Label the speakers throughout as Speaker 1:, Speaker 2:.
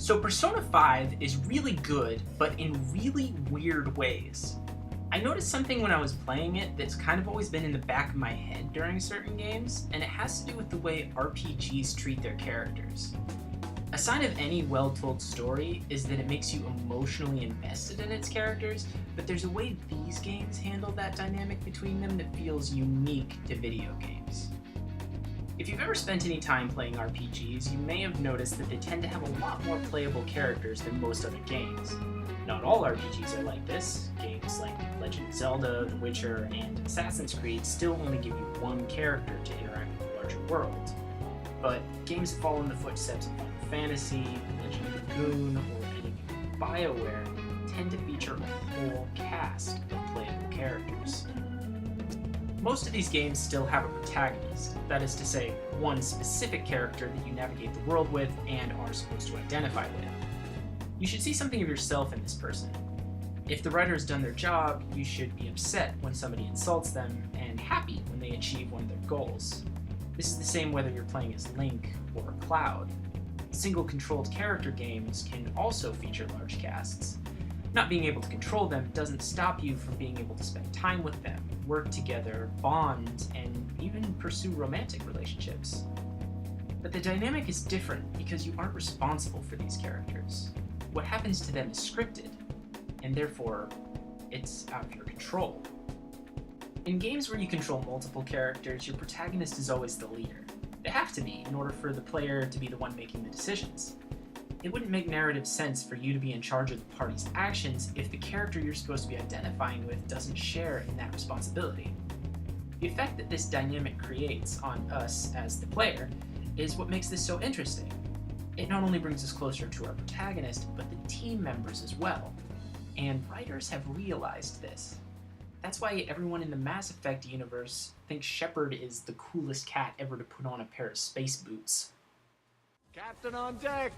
Speaker 1: So Persona 5 is really good, but in really weird ways. I noticed something when I was playing it that's kind of always been in the back of my head during certain games, and it has to do with the way RPGs treat their characters. A sign of any well-told story is that it makes you emotionally invested in its characters, but there's a way these games handle that dynamic between them that feels unique to video games. If you've ever spent any time playing RPGs, you may have noticed that they tend to have a lot more playable characters than most other games. Not all RPGs are like this. Games like Legend of Zelda, The Witcher, and Assassin's Creed still only give you one character to interact with the larger world. But games that follow in the footsteps of Final Fantasy, Legend of Dragoon, or anything from BioWare tend to feature a whole cast of playable characters. Most of these games still have a protagonist, that is to say, one specific character that you navigate the world with and are supposed to identify with. You should see something of yourself in this person. If the writer has done their job, you should be upset when somebody insults them and happy when they achieve one of their goals. This is the same whether you're playing as Link or Cloud. Single-controlled character games can also feature large casts. Not being able to control them doesn't stop you from being able to spend time with them, work together, bond, and even pursue romantic relationships. But the dynamic is different because you aren't responsible for these characters. What happens to them is scripted, and therefore, it's out of your control. In games where you control multiple characters, your protagonist is always the leader. They have to be in order for the player to be the one making the decisions. It wouldn't make narrative sense for you to be in charge of the party's actions if the character you're supposed to be identifying with doesn't share in that responsibility. The effect that this dynamic creates on us as the player is what makes this so interesting. It not only brings us closer to our protagonist, but the team members as well. And writers have realized this. That's why everyone in the Mass Effect universe thinks Shepard is the coolest cat ever to put on a pair of space boots.
Speaker 2: Captain on deck!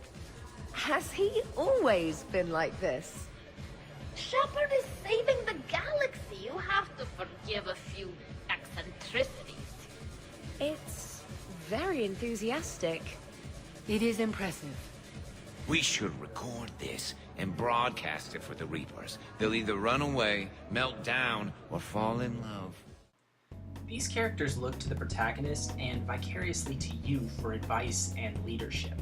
Speaker 3: Has he always been like this?
Speaker 4: Shepard is saving the galaxy. You have to forgive a few eccentricities.
Speaker 3: It's very enthusiastic.
Speaker 5: It is impressive.
Speaker 6: We should record this and broadcast it for the Reapers. They'll either run away, melt down, or fall in love.
Speaker 1: These characters look to the protagonist and vicariously to you for advice and leadership.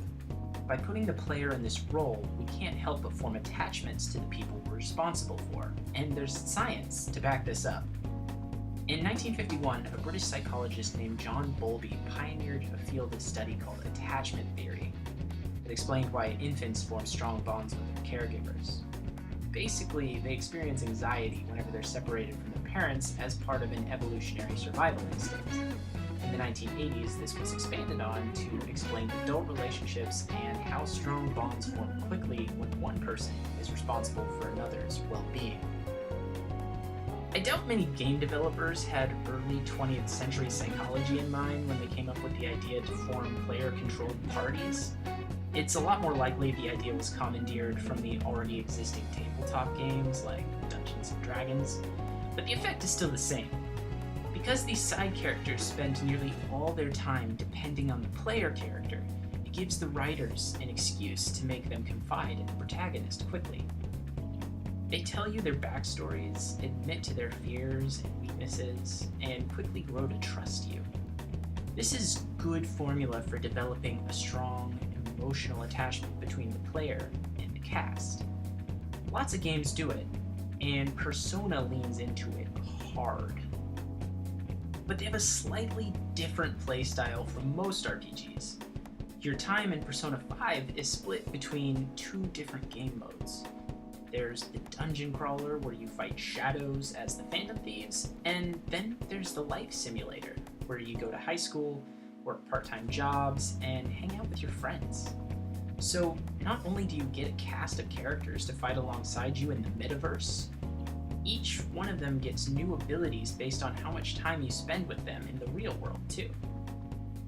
Speaker 1: By putting the player in this role, we can't help but form attachments to the people we're responsible for, and there's science to back this up. In 1951, a British psychologist named John Bowlby pioneered a field of study called attachment theory. It explained why infants form strong bonds with their caregivers. Basically, they experience anxiety whenever they're separated from their parents as part of an evolutionary survival instinct. In the 1980s, this was expanded on to explain adult relationships and how strong bonds form quickly when one person is responsible for another's well-being. I doubt many game developers had early 20th century psychology in mind when they came up with the idea to form player-controlled parties. It's a lot more likely the idea was commandeered from the already existing tabletop games like Dungeons & Dragons, but the effect is still the same. Because these side characters spend nearly all their time depending on the player character, it gives the writers an excuse to make them confide in the protagonist quickly. They tell you their backstories, admit to their fears and weaknesses, and quickly grow to trust you. This is good formula for developing a strong emotional attachment between the player and the cast. Lots of games do it, and Persona leans into it hard. But they have a slightly different playstyle from most RPGs. Your time in Persona 5 is split between two different game modes. There's the dungeon crawler where you fight shadows as the Phantom Thieves, and then there's the life simulator where you go to high school, work part-time jobs, and hang out with your friends. So not only do you get a cast of characters to fight alongside you in the metaverse, each one of them gets new abilities based on how much time you spend with them in the real world too.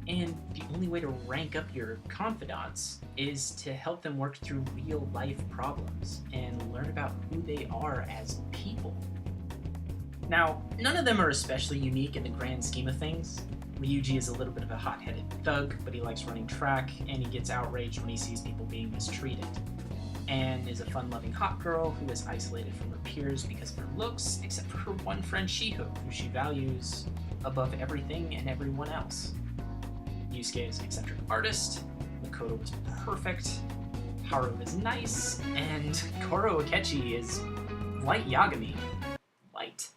Speaker 1: And the only way to rank up your confidants is to help them work through real life problems and learn about who they are as people. Now, none of them are especially unique in the grand scheme of things. Ryuji is a little bit of a hot-headed thug, but he likes running track, and he gets outraged when he sees people being mistreated. Anne is a fun-loving hot girl who is isolated from her peers because of her looks, except for her one friend Shiho, who she values above everything and everyone else. Yusuke is an eccentric artist, Makoto is perfect, Haru is nice, and Koro Akechi is light Yagami. Light.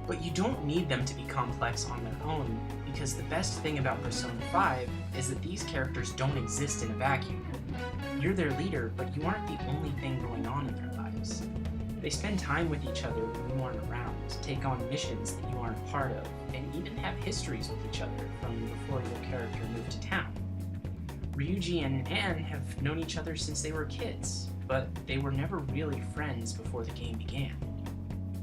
Speaker 1: But you don't need them to be complex on their own, because the best thing about Persona 5 is that these characters don't exist in a vacuum. You're their leader, but you aren't the only thing going on in their lives. They spend time with each other when you aren't around, take on missions that you aren't a part of, and even have histories with each other from before your character moved to town. Ryuji and Anne have known each other since they were kids, but they were never really friends before the game began.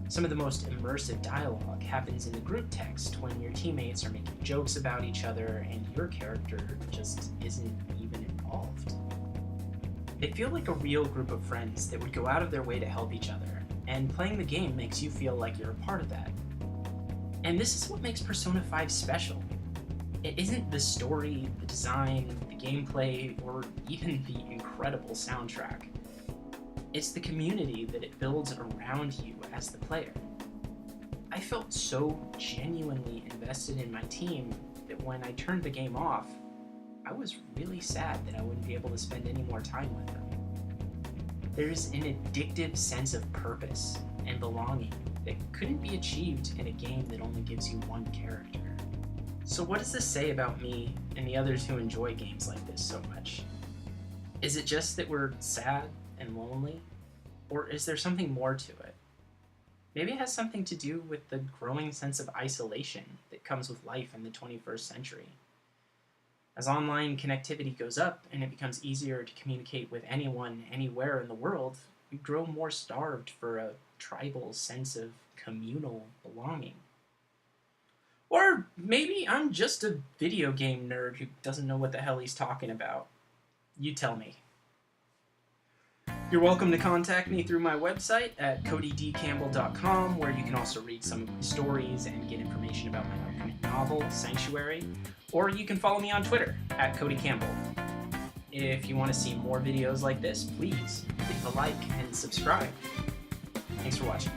Speaker 1: Some of the most immersive dialogue happens in the group text when your teammates are making jokes about each other and your character just isn't even involved. They feel like a real group of friends that would go out of their way to help each other, and playing the game makes you feel like you're a part of that. And this is what makes Persona 5 special. It isn't the story, the design, the gameplay, or even the incredible soundtrack. It's the community that it builds around you as the player. I felt so genuinely invested in my team that when I turned the game off, I was really sad that I wouldn't be able to spend any more time with them. There's an addictive sense of purpose and belonging that couldn't be achieved in a game that only gives you one character. So what does this say about me and the others who enjoy games like this so much? Is it just that we're sad and lonely? Or is there something more to it? Maybe it has something to do with the growing sense of isolation that comes with life in the 21st century. As online connectivity goes up and it becomes easier to communicate with anyone, anywhere in the world, we grow more starved for a tribal sense of communal belonging. Or maybe I'm just a video game nerd who doesn't know what the hell he's talking about. You tell me. You're welcome to contact me through my website at codydcampbell.com, where you can also read some of my stories and get information about my upcoming novel, Sanctuary. Or you can follow me on Twitter at Cody Campbell. If you want to see more videos like this, please leave a like and subscribe. Thanks for watching.